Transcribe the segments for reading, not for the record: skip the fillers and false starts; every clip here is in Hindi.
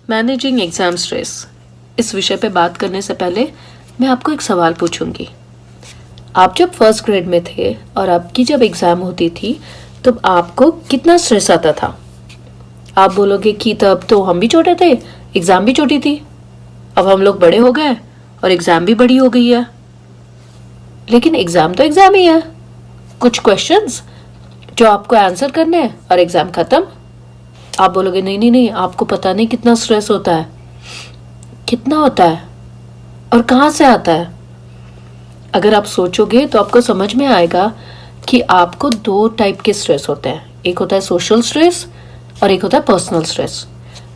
मैनेजिंग एग्जाम स्ट्रेस, इस विषय पे बात करने से पहले मैं आपको एक सवाल पूछूंगी। आप जब फर्स्ट ग्रेड में थे और आपकी जब एग्जाम होती थी तो आपको कितना स्ट्रेस आता था? आप बोलोगे कि तब तो हम भी छोटे थे, एग्जाम भी छोटी थी। अब हम लोग बड़े हो गए और एग्जाम भी बड़ी हो गई है, लेकिन एग्जाम तो एग्जाम ही है। कुछ क्वेश्चंस जो आपको आंसर करने हैं और एग्जाम खत्म। आप बोलोगे नहीं नहीं नहीं, आपको पता नहीं कितना स्ट्रेस होता है, कितना होता है और कहाँ से आता है। अगर आप सोचोगे तो आपको समझ में आएगा कि आपको दो टाइप के स्ट्रेस होते हैं। एक होता है सोशल स्ट्रेस और एक होता है पर्सनल स्ट्रेस।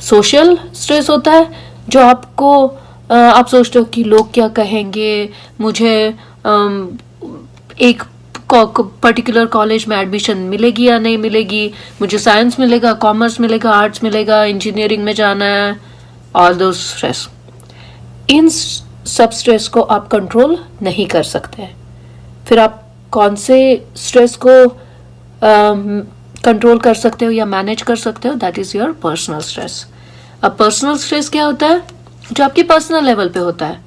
सोशल स्ट्रेस होता है जो आपको आप सोचते हो कि लोग क्या कहेंगे, मुझे एक पर्टिकुलर कॉलेज में एडमिशन मिलेगी या नहीं मिलेगी, मुझे साइंस मिलेगा, कॉमर्स मिलेगा, आर्ट्स मिलेगा, इंजीनियरिंग में जाना है, ऑल दो स्ट्रेस। इन सब स्ट्रेस को आप कंट्रोल नहीं कर सकते। फिर आप कौन से स्ट्रेस को कंट्रोल कर सकते हो या मैनेज कर सकते हो? That is your personal stress. अब पर्सनल स्ट्रेस क्या होता है? जो आपकी पर्सनल लेवल पे होता है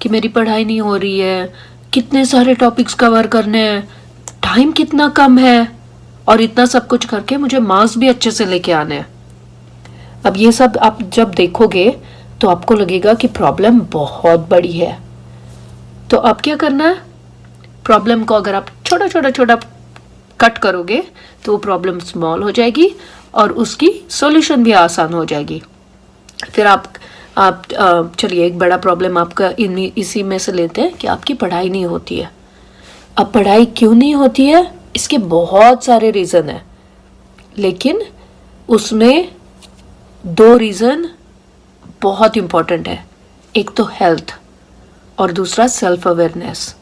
कि मेरी पढ़ाई नहीं हो रही है, कितने सारे टॉपिक्स कवर करने हैं, टाइम कितना कम है और इतना सब कुछ करके मुझे मार्क्स भी अच्छे से लेके आने हैं। अब ये सब आप जब देखोगे तो आपको लगेगा कि प्रॉब्लम बहुत बड़ी है। तो अब क्या करना है? प्रॉब्लम को अगर आप छोटा छोटा छोटा कट करोगे तो वो प्रॉब्लम स्मॉल हो जाएगी और उसकी सॉल्यूशन भी आसान हो जाएगी। फिर आप चलिए एक बड़ा प्रॉब्लम आपका इसी में से लेते हैं कि आपकी पढ़ाई नहीं होती है। अब पढ़ाई क्यों नहीं होती है? इसके बहुत सारे रीज़न हैं, लेकिन उसमें दो रीज़न बहुत इम्पोर्टेंट है। एक तो हेल्थ और दूसरा सेल्फ अवेयरनेस।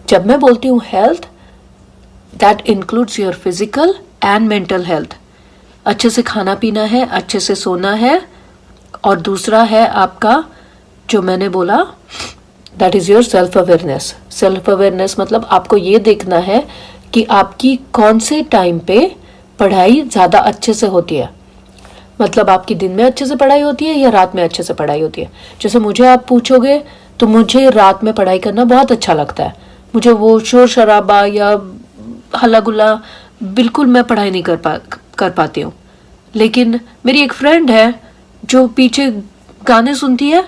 जब मैं बोलती हूँ health, that includes your physical and mental health. अच्छे से खाना पीना है, अच्छे से सोना है, और दूसरा है आपका जो मैंने बोला that is your self awareness. Self awareness मतलब आपको ये देखना है कि आपकी कौन से टाइम पे पढ़ाई ज़्यादा अच्छे से होती है। मतलब आपकी दिन में अच्छे से पढ़ाई होती है या रात में अच्छे से पढ़ाई होती है। जैसे मुझे आप पूछोगे तो मुझे रात में पढ़ाई करना बहुत अच्छा लगता है। मुझे वो शोर शराबा या हल्ला गुल्ला बिल्कुल मैं पढ़ाई नहीं कर पाती हूँ। लेकिन मेरी एक फ्रेंड है जो पीछे गाने सुनती है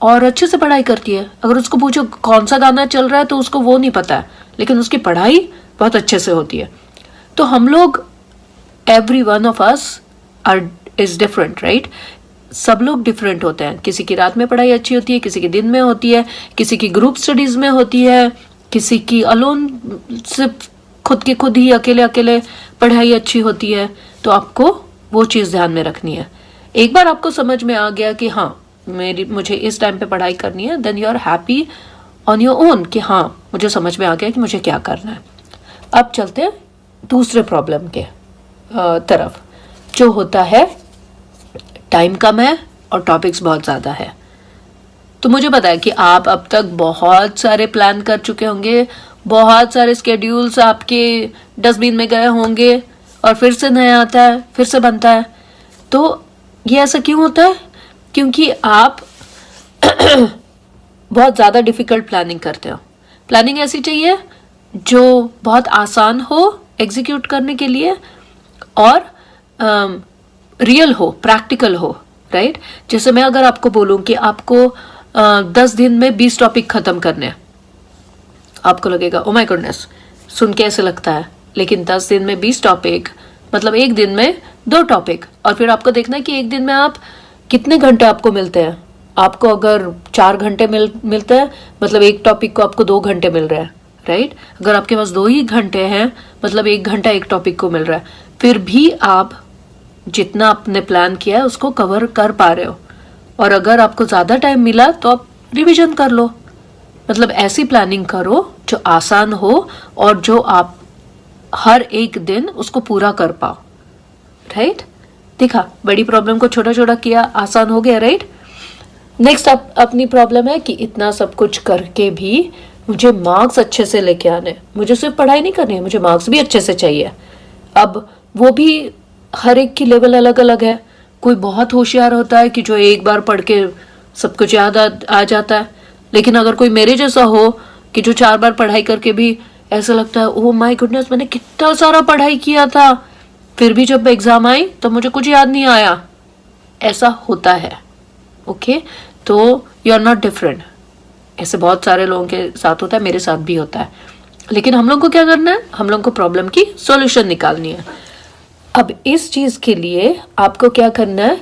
और अच्छे से पढ़ाई करती है। अगर उसको पूछो कौन सा गाना चल रहा है तो उसको वो नहीं पता है, लेकिन उसकी पढ़ाई बहुत अच्छे से होती है। तो हम लोग every one of us is different, right? सब लोग डिफरेंट होते हैं। किसी की रात में पढ़ाई अच्छी होती है, किसी की दिन में होती है, किसी की ग्रुप स्टडीज में होती है, किसी की अलोन सिर्फ खुद के खुद ही अकेले अकेले पढ़ाई अच्छी होती है। तो आपको वो चीज़ ध्यान में रखनी है। एक बार आपको समझ में आ गया कि हाँ मुझे इस टाइम पे पढ़ाई करनी है, then you are happy on your own कि हाँ मुझे समझ में आ गया कि मुझे क्या करना है। अब चलते हैं दूसरे प्रॉब्लम के तरफ, जो होता है टाइम कम है और टॉपिक्स बहुत ज़्यादा है। तो मुझे पता है कि आप अब तक बहुत सारे प्लान कर चुके होंगे, बहुत सारे स्केड्यूल्स आपके डस्टबिन में गए होंगे और फिर से नया आता है, फिर से बनता है। तो ये ऐसा क्यों होता है? क्योंकि आप बहुत ज़्यादा डिफ़िकल्ट प्लानिंग करते हो। प्लानिंग ऐसी चाहिए जो बहुत आसान हो एग्जीक्यूट करने के लिए और रियल हो, प्रैक्टिकल हो, राइट? जैसे मैं अगर आपको बोलूँ कि आपको 10 दिन में 20 टॉपिक ख़त्म करने हैं, आपको लगेगा ओ माय गुडनेस, सुन के ऐसे लगता है, लेकिन 10 दिन में 20 टॉपिक मतलब एक दिन में 2 टॉपिक। और फिर आपको देखना है कि एक दिन में आप कितने घंटे आपको मिलते हैं। आपको अगर 4 घंटे मिलते हैं मतलब एक टॉपिक को आपको 2 घंटे मिल रहा है, राइट? अगर आपके पास 2 ही घंटे हैं मतलब 1 घंटा एक टॉपिक को मिल रहा है। फिर भी आप जितना आपने प्लान किया है उसको कवर कर पा रहे हो। और अगर आपको ज़्यादा टाइम मिला तो आप रिविजन कर लो। मतलब ऐसी प्लानिंग करो जो आसान हो और जो आप हर एक दिन उसको पूरा कर पाओ, राइट? देखा, बड़ी प्रॉब्लम को छोटा छोटा किया, आसान हो गया, राइट? नेक्स्ट अपनी प्रॉब्लम है कि इतना सब कुछ करके भी मुझे मार्क्स अच्छे से लेके आने। मुझे सिर्फ पढ़ाई नहीं करनी है, मुझे मार्क्स भी अच्छे से चाहिए। अब वो भी हर एक की लेवल अलग अलग है। कोई बहुत होशियार होता है कि जो एक बार पढ़ के सब कुछ याद आ जाता है, लेकिन अगर कोई मेरे जैसा हो कि जो 4 बार पढ़ाई करके भी ऐसा लगता है ओह माय गुडनेस मैंने कितना सारा पढ़ाई किया था, फिर भी जब एग्जाम आई तो मुझे कुछ याद नहीं आया, ऐसा होता है। ओके, तो यू आर नॉट डिफरेंट। ऐसे बहुत सारे लोगों के साथ होता है, मेरे साथ भी होता है। लेकिन हम लोग को क्या करना है, हम लोग को प्रॉब्लम की सॉल्यूशन निकालनी है। अब इस चीज के लिए आपको क्या करना है,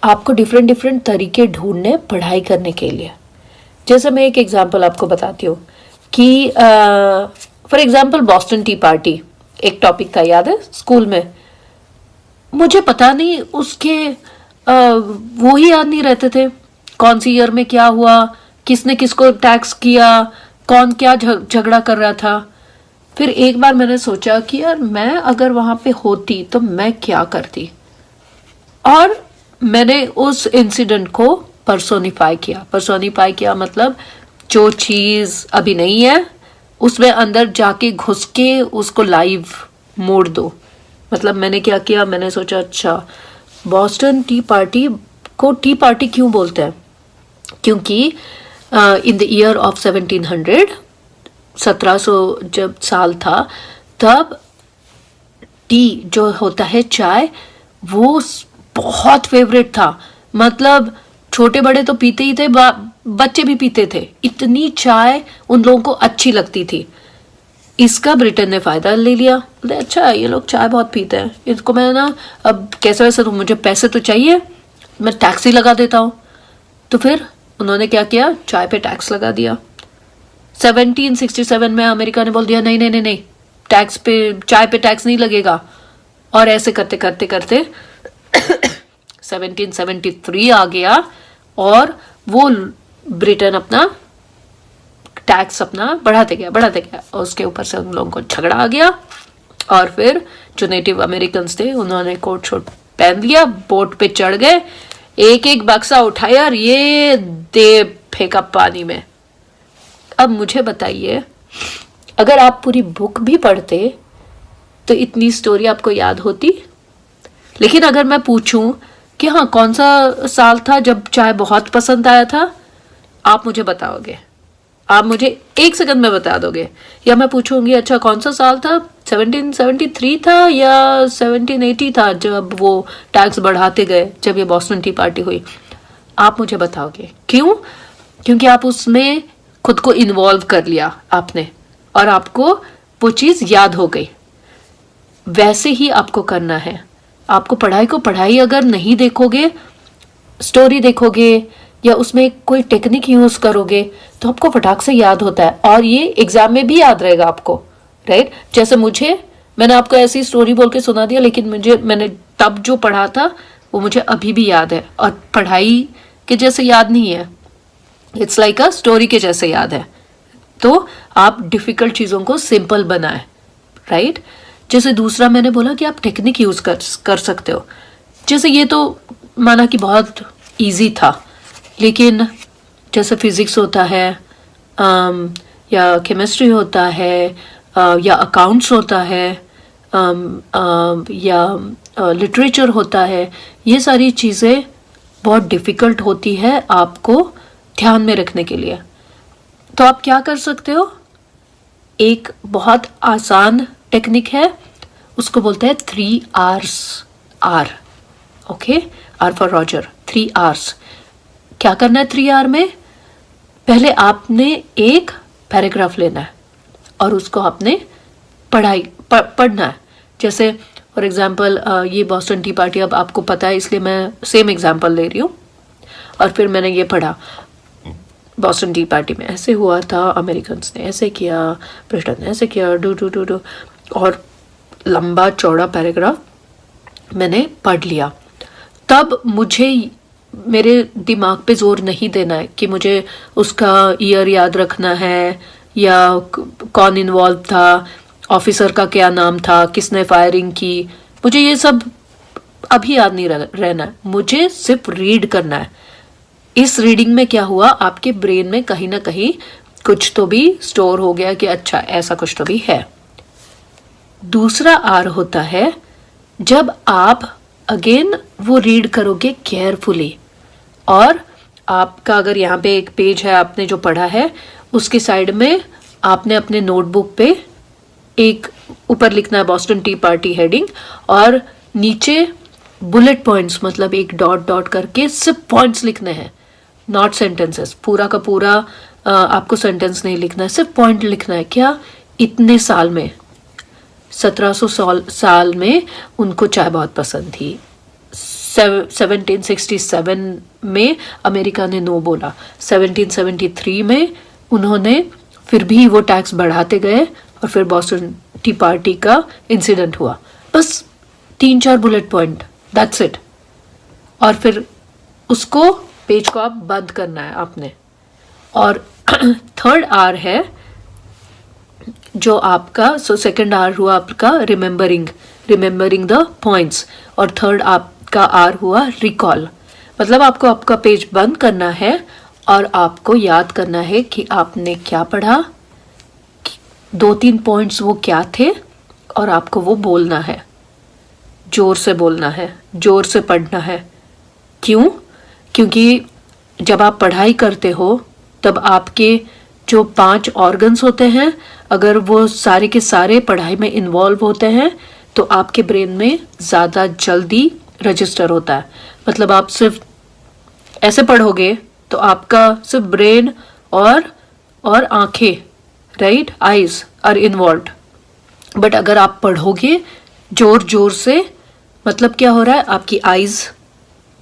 आपको डिफरेंट डिफरेंट तरीके ढूंढने पढ़ाई करने के लिए। जैसे मैं एक एग्जांपल आपको बताती हूँ कि for example Boston T party एक टॉपिक था, याद है स्कूल में। मुझे पता नहीं उसके वो ही याद नहीं रहते थे, कौन सी ईयर में क्या हुआ, किसने किसको टैक्स किया, कौन क्या झगड़ा कर रहा था। फिर एक बार मैंने सोचा कि यार मैं अगर वहां पे होती तो मैं क्या करती, और मैंने उस इंसिडेंट को पर्सोनिफाई किया मतलब जो चीज अभी नहीं है उसमें अंदर जाके घुस के उसको लाइव मोड़ दो। मतलब मैंने क्या किया, मैंने सोचा अच्छा बॉस्टन टी पार्टी को टी पार्टी क्यों बोलते हैं, क्योंकि इन द ईयर ऑफ 1700 जब साल था तब टी जो होता है चाय वो बहुत फेवरेट था। मतलब छोटे बड़े तो पीते ही थे, बच्चे भी पीते थे, इतनी चाय उन लोगों को अच्छी लगती थी। इसका ब्रिटेन ने फायदा ले लिया, बोले अच्छा ये लोग चाय बहुत पीते हैं, इसको मैं ना अब कैसे वैसे तो मुझे पैसे तो चाहिए, मैं टैक्स ही लगा देता हूँ। तो फिर उन्होंने क्या किया, चाय पे टैक्स लगा दिया। 1767 में अमेरिका ने बोल दिया नहीं नहीं नहीं नहीं, टैक्स पे चाय पे टैक्स नहीं लगेगा। और ऐसे करते करते करते 1773 आ गया और वो ब्रिटेन अपना टैक्स अपना बढ़ाते गया और उसके ऊपर से उन लोगों को झगड़ा आ गया। और फिर जो नेटिव अमेरिकन थे उन्होंने कोट शोट पहन लिया, बोट पे चढ़ गए, एक एक बक्सा उठाया और ये दे फेंका पानी में। अब मुझे बताइए अगर आप पूरी बुक भी पढ़ते तो इतनी स्टोरी आपको याद होती? लेकिन अगर मैं पूछूं कि हाँ कौन सा साल था जब चाय बहुत पसंद आया था, आप मुझे बताओगे, आप मुझे 1 सेकंड में बता दोगे। या मैं पूछूंगी अच्छा कौन सा साल था, 1773 था या 1780 था जब वो टैक्स बढ़ाते गए, जब ये बॉस्टन टी पार्टी हुई, आप मुझे बताओगे। क्यों? क्योंकि आप उसमें खुद को इन्वॉल्व कर लिया आपने और आपको वो चीज याद हो गई। वैसे ही आपको करना है। आपको पढ़ाई अगर नहीं देखोगे, स्टोरी देखोगे या उसमें कोई टेक्निक यूज करोगे तो आपको फटाक से याद होता है और ये एग्जाम में भी याद रहेगा आपको, राइट? जैसे मैंने आपको ऐसी स्टोरी बोल के सुना दिया, लेकिन मैंने तब जो पढ़ा था वो मुझे अभी भी याद है और पढ़ाई के जैसे याद नहीं है, इट्स लाइक अ स्टोरी के जैसे याद है। तो आप डिफिकल्ट चीजों को सिंपल बनाएं, राइट? जैसे दूसरा मैंने बोला कि आप टेक्निक यूज कर सकते हो। जैसे ये तो माना कि बहुत इजी था, लेकिन जैसे फिजिक्स होता है या केमिस्ट्री होता है या अकाउंट्स होता है या लिटरेचर होता है, ये सारी चीज़ें बहुत डिफ़िकल्ट होती है आपको ध्यान में रखने के लिए। तो आप क्या कर सकते हो, एक बहुत आसान टेक्निक है, उसको बोलते हैं 3 R's। R, okay, R for Roger, 3 R's। क्या करना है 3 R में? पहले एक पैराग्राफ लेना है और उसको आपने पढ़ना है। जैसे फॉर एग्जांपल ये बॉस्टन टी पार्टी, अब आपको पता है इसलिए मैं सेम एग्जांपल ले रही हूँ। और फिर मैंने ये पढ़ा, बॉस्टन टी पार्टी में ऐसे हुआ था, अमेरिकन ने ऐसे किया, ब्रिटेन ने ऐसे किया, डू, और लंबा चौड़ा पैराग्राफ मैंने पढ़ लिया। तब मुझे मेरे दिमाग पे जोर नहीं देना है कि मुझे उसका ईयर याद रखना है या कौन इन्वॉल्व था, ऑफिसर का क्या नाम था, किसने फायरिंग की, मुझे ये सब अभी याद नहीं रहना है। मुझे सिर्फ रीड करना है। इस रीडिंग में क्या हुआ, आपके ब्रेन में कहीं ना कहीं कुछ तो भी स्टोर हो गया कि अच्छा ऐसा कुछ तो भी है। दूसरा आर होता है जब आप अगेन वो रीड करोगे केयरफुली। और आपका अगर यहाँ पे एक पेज है आपने जो पढ़ा है, उसके साइड में आपने अपने नोटबुक पे एक ऊपर लिखना है बॉस्टन टी पार्टी हेडिंग, और नीचे बुलेट पॉइंट्स, मतलब एक डॉट डॉट करके सिर्फ पॉइंट्स लिखने हैं, नॉट सेंटेंसेस। पूरा का पूरा आपको सेंटेंस नहीं लिखना है, सिर्फ पॉइंट लिखना है। क्या? इतने साल में 1700 साल में उनको चाय बहुत पसंद थी। 1767 में अमेरिका ने नो बोला। 1773 में उन्होंने फिर भी वो टैक्स बढ़ाते गए और फिर बॉस्टन टी पार्टी का इंसिडेंट हुआ। बस 3-4 बुलेट पॉइंट, दैट्स इट। और फिर उसको पेज को आप बंद करना है आपने। और थर्ड आर है जो आपका, सो सेकंड आर हुआ आपका रिमेम्बरिंग द पॉइंट्स, और थर्ड आपका आर हुआ रिकॉल। मतलब आपको आपका पेज बंद करना है और आपको याद करना है कि आपने क्या पढ़ा, 2-3 पॉइंट्स वो क्या थे, और आपको वो बोलना है, जोर से बोलना है, जोर से पढ़ना है। क्यों? क्योंकि जब आप पढ़ाई करते हो तब आपके जो 5 ऑर्गन्स होते हैं, अगर वो सारे के सारे पढ़ाई में इन्वॉल्व होते हैं तो आपके ब्रेन में ज़्यादा जल्दी रजिस्टर होता है। मतलब आप सिर्फ ऐसे पढ़ोगे तो आपका सिर्फ ब्रेन और आंखें, right, eyes are involved. But अगर आप पढ़ोगे जोर जोर से, मतलब क्या हो रहा है, आपकी आईज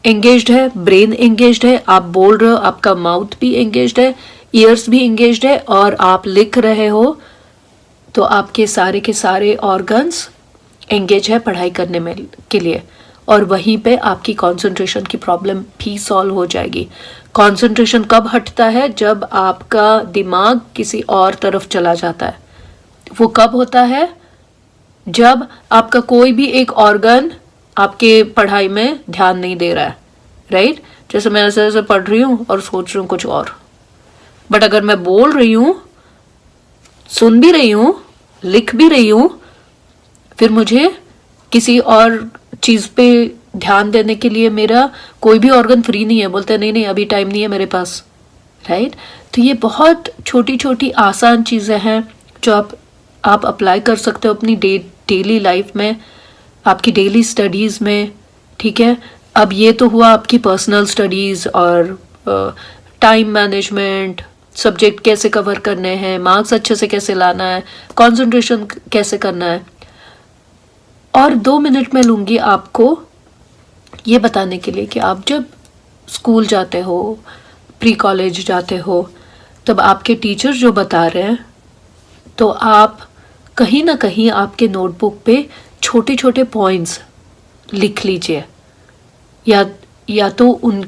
एंगेज्ड है, ब्रेन एंगेज्ड है, आप बोल रहे हो, आपका माउथ भी एंगेज्ड है, ईयर्स भी एंगेज्ड है, और आप लिख रहे हो, तो आपके सारे के सारे ऑर्गन्स एंगेज है पढ़ाई करने में के लिए। और वहीं पे आपकी कंसंट्रेशन की प्रॉब्लम भी सॉल्व हो जाएगी। कंसंट्रेशन कब हटता है? जब आपका दिमाग किसी और तरफ चला जाता है। वो कब होता है? जब आपका कोई भी एक ऑर्गन आपके पढ़ाई में ध्यान नहीं दे रहा है, राइट? जैसे मैं ऐसे ऐसे पढ़ रही हूँ और सोच रही हूँ कुछ और, बट अगर मैं बोल रही हूँ, सुन भी रही हूँ, लिख भी रही हूँ, फिर मुझे किसी और चीज पे ध्यान देने के लिए मेरा कोई भी ऑर्गन फ्री नहीं है, बोलते नहीं नहीं अभी टाइम नहीं है मेरे पास, राइट? तो ये बहुत छोटी छोटी आसान चीजें हैं जो आप अप्लाई कर सकते हो अपनी डेली लाइफ में, आपकी डेली स्टडीज में, ठीक है? अब ये तो हुआ आपकी पर्सनल स्टडीज और टाइम मैनेजमेंट, सब्जेक्ट कैसे कवर करने हैं, मार्क्स अच्छे से कैसे लाना है, कंसंट्रेशन कैसे करना है। और 2 मिनट में लूँगी आपको ये बताने के लिए कि आप जब स्कूल जाते हो, प्री कॉलेज जाते हो, तब आपके टीचर जो बता रहे हैं, तो आप कहीं ना कहीं आपके नोटबुक पे छोटे छोटे पॉइंट्स लिख लीजिए, या तो उन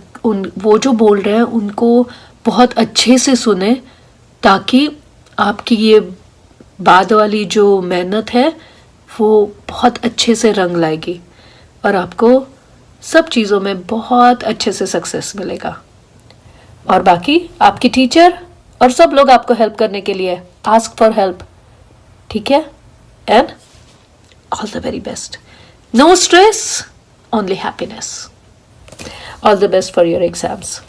वो जो बोल रहे हैं उनको बहुत अच्छे से सुने, ताकि आपकी ये बाद वाली जो मेहनत है वो बहुत अच्छे से रंग लाएगी और आपको सब चीज़ों में बहुत अच्छे से सक्सेस मिलेगा। और बाकी आपकी टीचर और सब लोग आपको हेल्प करने के लिए, आस्क फॉर हेल्प, ठीक है? And all the very best, no stress, only happiness. All the best for your exams.